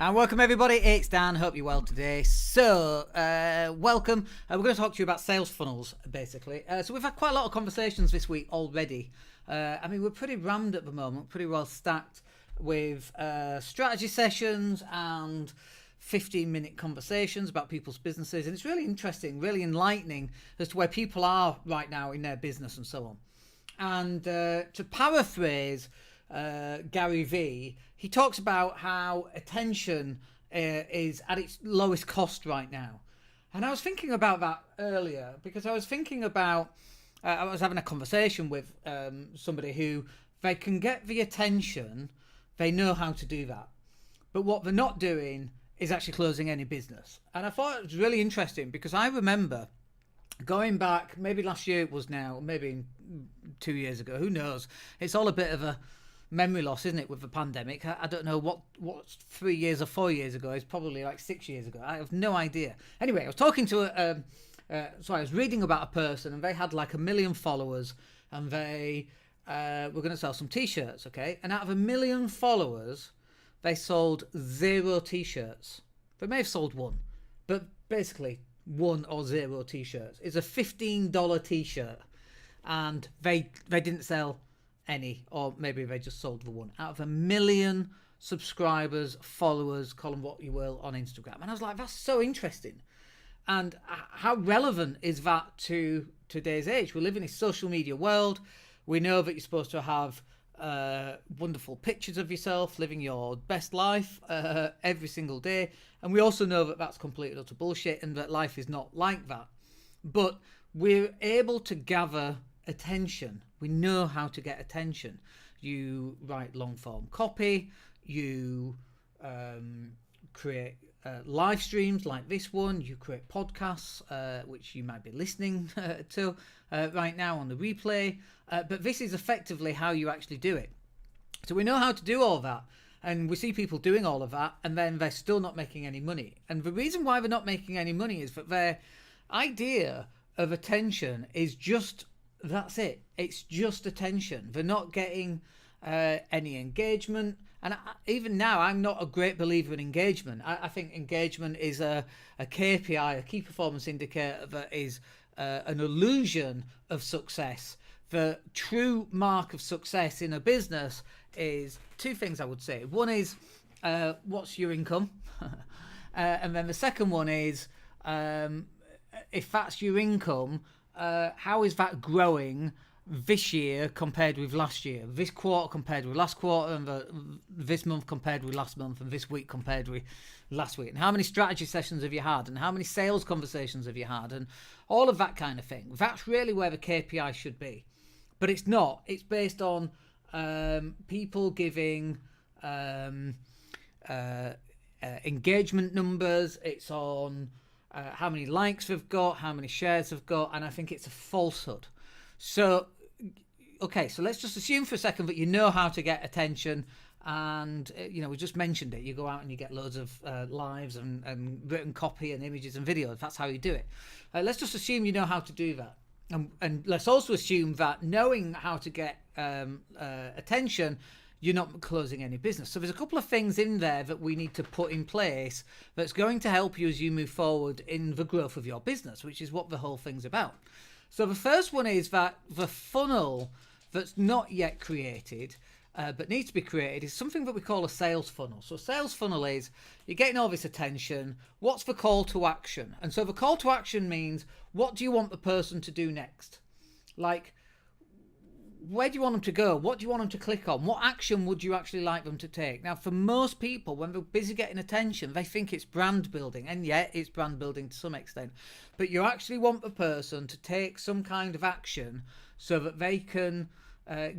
And welcome everybody, it's Dan, hope you're well today. So, welcome. We're going to talk to you about sales funnels, basically. So we've had quite a lot of conversations this week already. We're pretty rammed at the moment, pretty well stacked with strategy sessions and 15-minute conversations about people's businesses. And it's really interesting, really enlightening as to where people are right now in their business and so on. And to paraphrase Gary Vee, he talks about how attention is at its lowest cost right now. And I was thinking about that earlier because I was thinking about, I was having a conversation with somebody who, they can get the attention, they know how to do that. But what they're not doing is actually closing any business. And I thought it was really interesting because I remember going back, maybe last year it was now, maybe 2 years ago, who knows? It's all a bit of a memory loss, isn't it, with the pandemic? I don't know what's 3 years or 4 years ago. It's probably like 6 years ago. I have no idea. Anyway, I was talking to I was reading about a person, and they had like 1 million followers, and they were going to sell some t-shirts, okay? And out of 1 million followers, they sold 0 t-shirts. They may have sold 1, but basically 1 or 0 t-shirts. It's a $15 t-shirt, and they didn't sell any, or maybe they just sold the 1 out of 1 million subscribers, followers, call them what you will, on Instagram. And I was like, that's so interesting. And how relevant is that to today's age? We live in a social media world. We know that you're supposed to have wonderful pictures of yourself living your best life every single day, and we also know that that's complete and utter bullshit, and that life is not like that. But we're able to gather attention. We know how to get attention. You write long form copy, you create live streams like this one, you create podcasts which you might be listening to right now on the replay, but this is effectively how you actually do it. So we know how to do all that, and we see people doing all of that, and then they're still not making any money. And the reason why they're not making any money is that their idea of attention is just, that's it. It's just attention. They're not getting any engagement. And even now, I'm not a great believer in engagement. I think engagement is a KPI, a key performance indicator that is an illusion of success. The true mark of success in a business is 2 things, I would say. One is, what's your income? And then the second one is, if that's your income, how is that growing this year compared with last year, this quarter compared with last quarter, and this month compared with last month, and this week compared with last week, and how many strategy sessions have you had, and how many sales conversations have you had, and all of that kind of thing. That's really where the KPI should be. But it's not. It's based on people giving engagement numbers. It's on how many likes they've got, how many shares they've got, and I think it's a falsehood. So, okay, so let's just assume for a second that you know how to get attention, and we just mentioned it. You go out and you get loads of lives and written copy and images and videos. That's how you do it. Let's just assume you know how to do that, and let's also assume that knowing how to get attention, you're not closing any business. So there's a couple of things in there that we need to put in place that's going to help you as you move forward in the growth of your business, which is what the whole thing's about. So the first one is that the funnel that's not yet created, but needs to be created, is something that we call a sales funnel. So a sales funnel is, you're getting all this attention, what's the call to action? And so the call to action means, what do you want the person to do next? Like, where do you want them to go? What do you want them to click on? What action would you actually like them to take? Now, for most people, when they're busy getting attention, they think it's brand building. And yeah, it's brand building to some extent. But you actually want the person to take some kind of action so that they can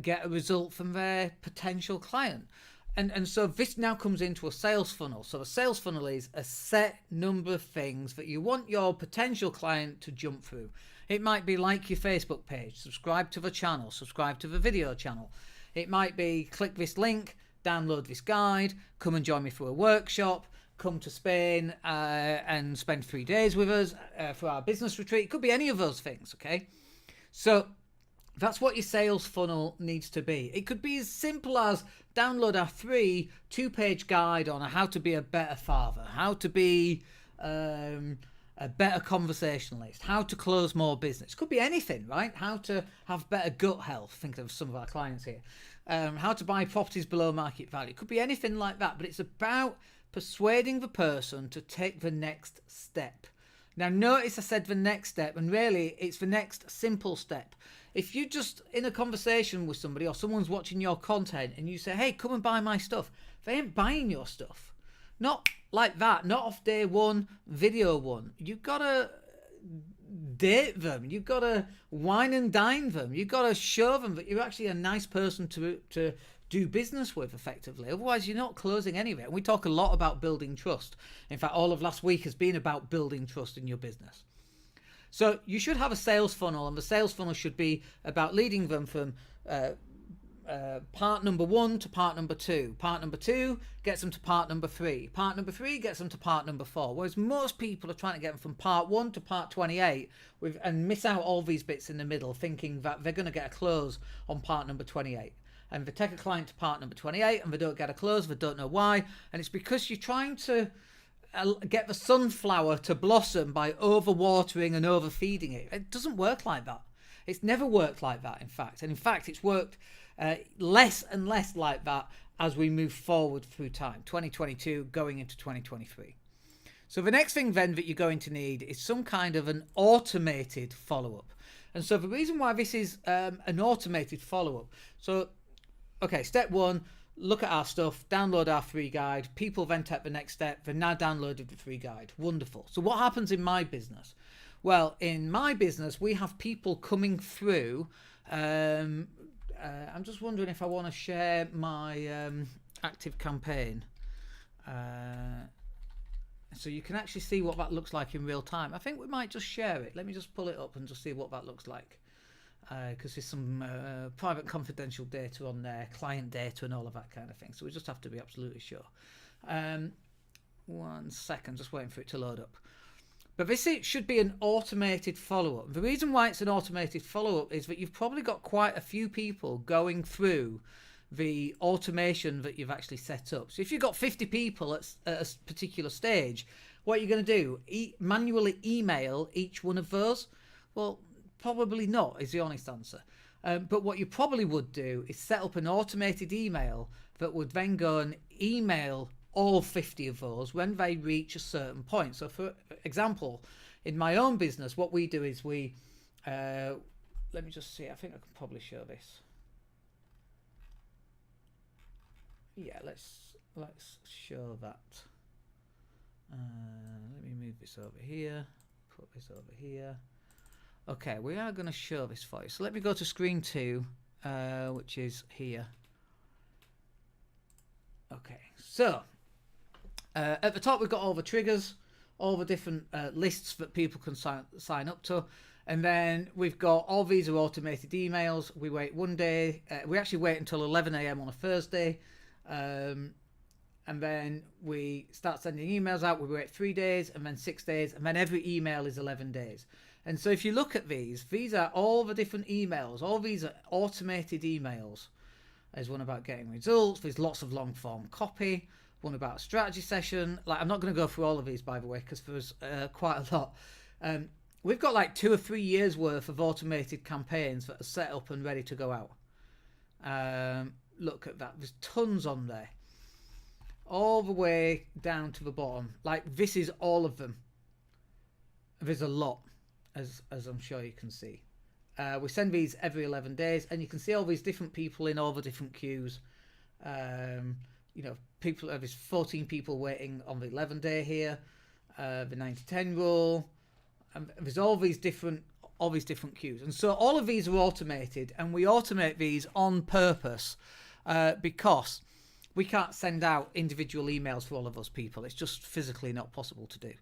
get a result from their potential client. And so this now comes into a sales funnel. So a sales funnel is a set number of things that you want your potential client to jump through. It might be like your Facebook page, subscribe to the channel, subscribe to the video channel. It might be click this link, download this guide, come and join me for a workshop, come to Spain and spend 3 days with us for our business retreat. It could be any of those things, okay? So that's what your sales funnel needs to be. It could be as simple as download our free 2-page guide on how to be a better father, how to be a better conversationalist, how to close more business. It could be anything, right? How to have better gut health. Think of some of our clients here. How to buy properties below market value. It could be anything like that, but it's about persuading the person to take the next step. Now, notice I said the next step, and really it's the next simple step. If you just in a conversation with somebody or someone's watching your content and you say, hey, come and buy my stuff, they ain't buying your stuff. Not like that, not off day one, video one. You've got to date them. You've got to wine and dine them. You've got to show them that you're actually a nice person to do business with effectively. Otherwise, you're not closing any of it. And we talk a lot about building trust. In fact, all of last week has been about building trust in your business. So you should have a sales funnel, and the sales funnel should be about leading them from part number 1 to part number 2. Part number 2 gets them to part number 3. Part number 3 gets them to part number 4. Whereas most people are trying to get them from part 1 to part 28 and miss out all these bits in the middle, thinking that they're going to get a close on part number 28. And they take a client to part number 28 and they don't get a close, they don't know why. And it's because you're trying to get the sunflower to blossom by overwatering and overfeeding it. It doesn't work like that. It's never worked like that, in fact. And in fact, it's worked less and less like that as we move forward through time, 2022 going into 2023. So the next thing then that you're going to need is some kind of an automated follow-up. And so the reason why this is an automated follow-up, so, okay, step 1, look at our stuff, download our free guide. People then take the next step. They've now downloaded the free guide. Wonderful. So what happens in my business? Well, in my business, we have people coming through. I'm just wondering if I want to share my active campaign. So you can actually see what that looks like in real time. I think we might just share it. Let me just pull it up and just see what that looks like. Because there's some private confidential data on there, client data and all of that kind of thing. So we just have to be absolutely sure. 1 second, just waiting for it to load up. But this should be an automated follow-up. The reason why it's an automated follow-up is that you've probably got quite a few people going through the automation that you've actually set up. So if you've got 50 people at a particular stage, what you're going to do, manually email each one of those? Well, probably not, is the honest answer. But what you probably would do is set up an automated email that would then go and email all 50 of those when they reach a certain point. So for example, in my own business, what we do is we, let me just see, I think I can probably show this. Yeah, let's show that. Let me move this over here, put this over here. Okay, we are going to show this for you. So let me go to screen 2, which is here. Okay, so at the top we've got all the triggers, all the different lists that people can sign up to. And then we've got all these are automated emails. We wait 1 day. We actually wait until 11 a.m. on a Thursday. And then we start sending emails out. We wait 3 days and then 6 days. And then every email is 11 days. And so if you look at these are all the different emails. All these are automated emails. There's one about getting results. There's lots of long form copy. One about a strategy session. Like, I'm not going to go through all of these, by the way, because there's quite a lot. We've got like 2 or 3 years worth of automated campaigns that are set up and ready to go out. Look at that. There's tons on there. All the way down to the bottom. Like, this is all of them. There's a lot, as I'm sure you can see. We send these every 11 days, and you can see all these different people in all the different queues. You know, there's 14 people waiting on the 11 day here, the 90-10 rule, and there's all these different queues. And so all of these are automated, and we automate these on purpose because we can't send out individual emails for all of those people. It's just physically not possible to do.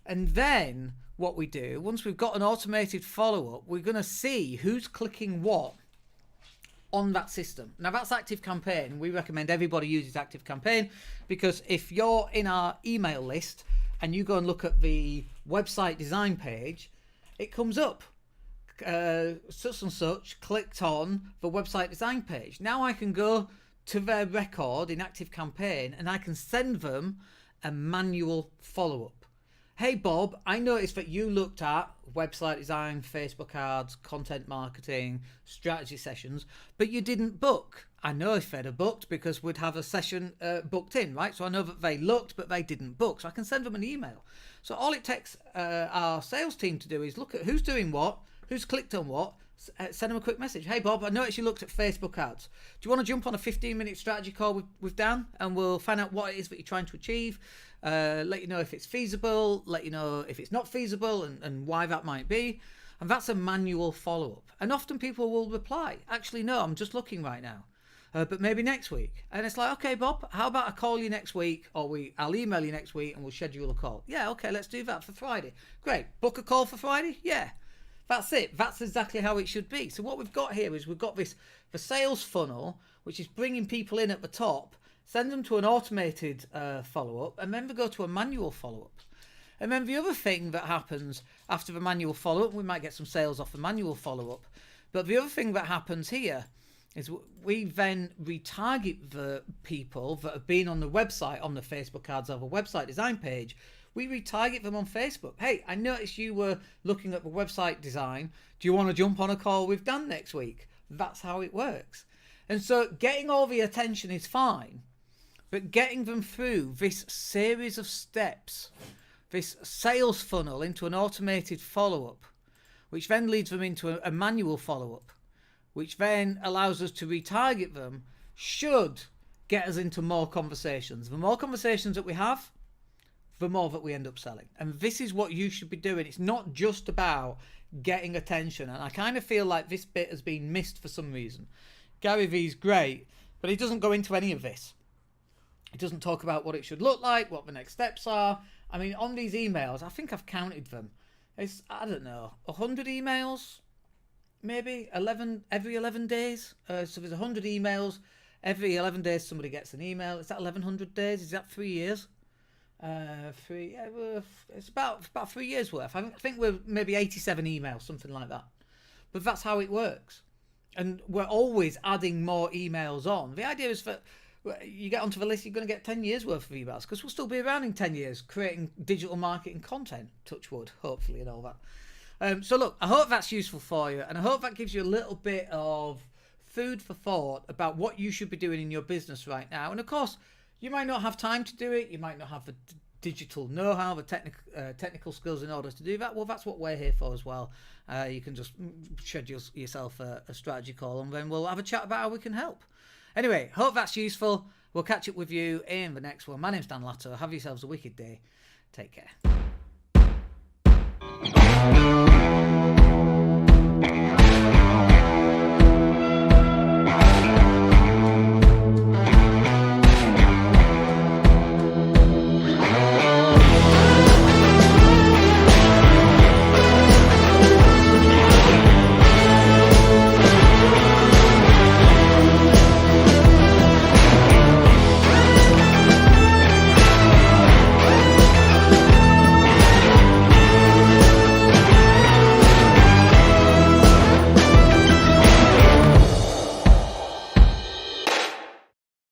And then what we do, once we've got an automated follow-up, we're going to see who's clicking what on that system. Now that's ActiveCampaign. We recommend everybody uses ActiveCampaign, because if you're in our email list and you go and look at the website design page, it comes up. Such and such clicked on the website design page. Now I can go to their record in ActiveCampaign and I can send them a manual follow-up. Hey Bob, I noticed that you looked at website design, Facebook ads, content marketing, strategy sessions, but you didn't book. I know if they'd have booked, because we'd have a session booked in, right? So I know that they looked, but they didn't book. So I can send them an email. So all it takes our sales team to do is look at who's doing what, who's clicked on what, send them a quick message. Hey Bob, I noticed you looked at Facebook ads. Do you want to jump on a 15-minute strategy call with Dan, and we'll find out what it is that you're trying to achieve, let you know if it's feasible, let you know if it's not feasible, and why that might be. And that's a manual follow-up. And often people will reply, actually no, I'm just looking right now, but maybe next week. And it's like, okay Bob, how about I call you next week, or I'll email you next week and we'll schedule a call. Yeah, okay, let's do that for Friday. Great. Book a call for Friday? Yeah. That's it. That's exactly how it should be. So what we've got here is we've got the sales funnel, which is bringing people in at the top, send them to an automated follow-up, and then we go to a manual follow-up. And then the other thing that happens after the manual follow-up, we might get some sales off the manual follow-up, but the other thing that happens here is we then retarget the people that have been on the website, on the Facebook ads or the website design page. We retarget them on Facebook. Hey, I noticed you were looking at the website design. Do you want to jump on a call with Dan next week? That's how it works. And so getting all the attention is fine, but getting them through this series of steps, this sales funnel into an automated follow-up, which then leads them into a manual follow-up, which then allows us to retarget them, should get us into more conversations. The more conversations that we have, the more that we end up selling. And this is what you should be doing. It's not just about getting attention. And I kind of feel like this bit has been missed for some reason. Gary Vee's great, but he doesn't go into any of this. He doesn't talk about what it should look like, what the next steps are. I mean, on these emails, I think I've counted them. It's, I don't know, 100 emails, maybe 11 every 11 days. So there's 100 emails. Every 11 days somebody gets an email. Is that 1100 days? Is that 3 years? It's about 3 years worth. I think we're maybe 87 emails, something like that. But that's how it works. And we're always adding more emails on. The idea is that you get onto the list, you're going to get 10 years worth of emails, because we'll still be around in 10 years creating digital marketing content, touch wood, hopefully, and all that. So look, I hope that's useful for you, and I hope that gives you a little bit of food for thought about what you should be doing in your business right now. And of course, you might not have time to do it. You might not have the digital know-how, the technical skills in order to do that. Well, that's what we're here for as well. You can just schedule yourself a strategy call, and then we'll have a chat about how we can help. Anyway, hope that's useful. We'll catch up with you in the next one. My name's Dan Latto. Have yourselves a wicked day. Take care.